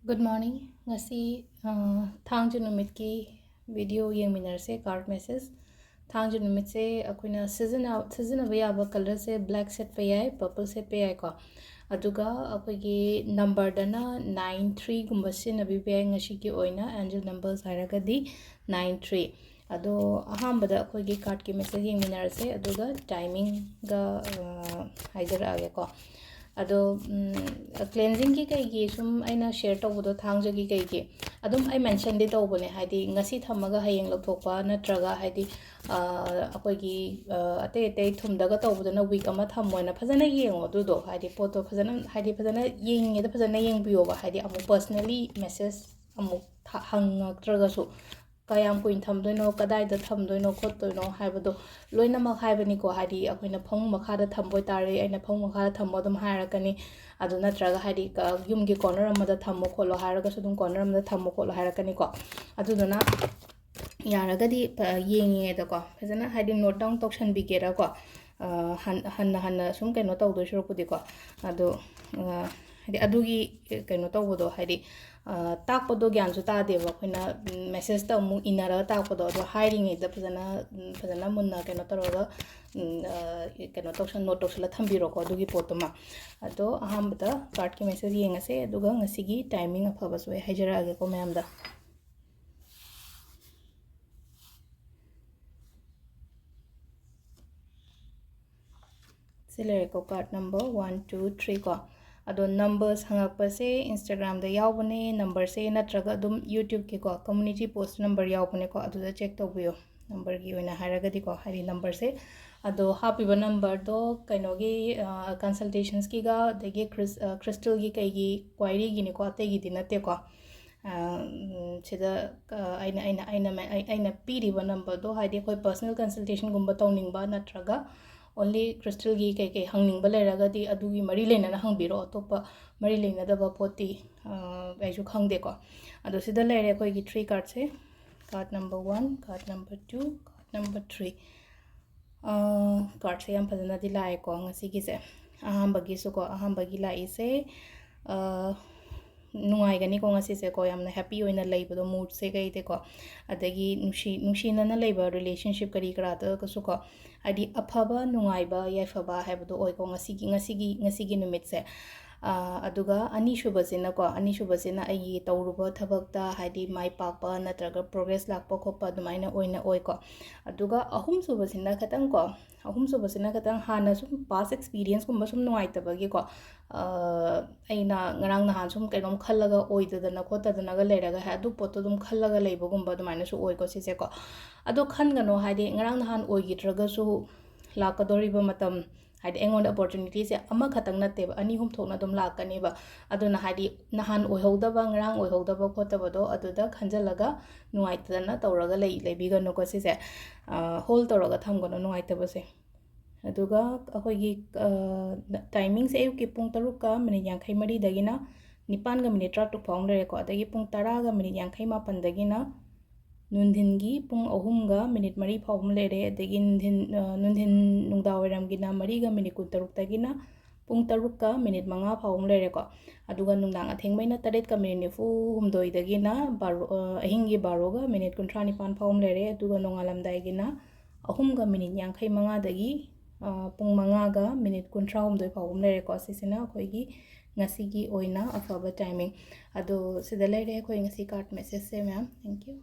Good morning. Ngasi thangju numit ki video yengminarse card message. Thangju numit se akoina season ba yaba color se black set pe yai purple set pe yai ko. Aduga akoigi number dana 93 gumba sinabi pe yai ngasi ki oina angel numbers haragadi 93. Ado ahambada akoigi card ki message yengminarse aduga timing ga haidara ko. ado cleansing ki kai gi sum aina share tawdo thangjagi kai gi adum ai mention di tawbone haidi ngasi thamaga hayeng lokthokpa natraga haidi akoi gi ate ate thumdaga tawbodona week ama thamoina phajana yengo dudo haidi poto phajana yenge da phajana yengbiyo ba haidi amu personally message amu hangaktraga su kayam kuin thamdoino kadai da thamdoino khottoino haibado loina ma haibani ko hadi akoina phong makha da thamboi tare aina phong makha da thambo dum hairakani adu natraga hadi ka yumgi corner amada thammo kholo hairaga sudum corner amada thammo kholo hairakani ko adu dona yaragadi yengi da ko phajana hadi note down tokshan bigera ko hanna sum kaino tawdo shurupudi ko adu hadi adugi kaino tawbodo hadi takpodo gyan su ta deba khoina message ta mu inara takpodo do hiring ida phajana munna kaino toroga kaino tokshan note toksala thambiro ko adugi potoma ado ahambada card ki message yengase aduga ngasigi timing afaba so haijara age ko mayamda selere ko card number 1 2 3 ko ado numbers hangakpase Instagram da yaubane number se natraga adum YouTube ki ko community post number yaubane ko adu da check tawbiyo number gi oina haragadi ko hari number se ado happy number do kainogi consultations ki ga degi crystal gi kai gi query gi ni ko ate gi dinate ko sida aina piriba number do haidi koi personal consultation gumba tawning ba natraga only crystal gi kai hangning ba leragadi adugi mari lena hangbiro topa mari lena da ba poti aisu khangde ko ado sida lere koi gi 3 card se card number 1 card number 2 card number 3 card se yam phajana di lai ko ngasi gi se ahamba gi su ko ahamba gi lai se nungai gani ko ngasi se ko yamna happy oina leibodo mood se gai de ko adagi nushi na leiba relationship kari kara ta ko su ko adi aphaba nungai ba yaifaba haibado oi ko ngasi gi numit se aduga ani shubasina ko ani shubasina ai tawruba thabakta haidi mai pakpa natraga progress lakpa khopa dumaina oina oi ko aduga ahum subasina khatang ko ahum subasina khatang hana sum past experience kumba sum nungai tabagi ko aina ngarang nahan sum kainom khallaga oidadana khotadana ga leraga ha adu poto dum khallaga leibagumba dumaina su oi ko sise ko adu khangano haidi ngarang nahan oigitraga su lakadoriba matam haidi engon opportunity se ama khatang natte ba ani hum thokna dum lakani ba aduna haidi nahan oihodaba ngarang oihodaba khotaba do aduda khanjalaga nuaitana tawraga leibiga no ko sise hold tawraga thamgono nuaitaba se aduga akoigi timing se ayuki pung 3 ka minute 53 dagina 9 ga minute 3 phang lere ko adagi pung 10 ga minute 54 dagina nundhingi pung 3 ga minute 3 phang lere adagi nundhin nungdawaram gina 3 ga minute 13 dagina pung 3 ka minute 5 phang lere ko aduga nungdang athengmaina 3 ka minute 9 dagina ahingi 12 ga minute 39 phang lere aduga nongalamdai gina 3 ga minute 55 dagi pung 5 ga minute 13 phawum lere ko sisina akoigi ngasigi oina afaba timing ado sida lere ko ngasi card message se ma'am thank you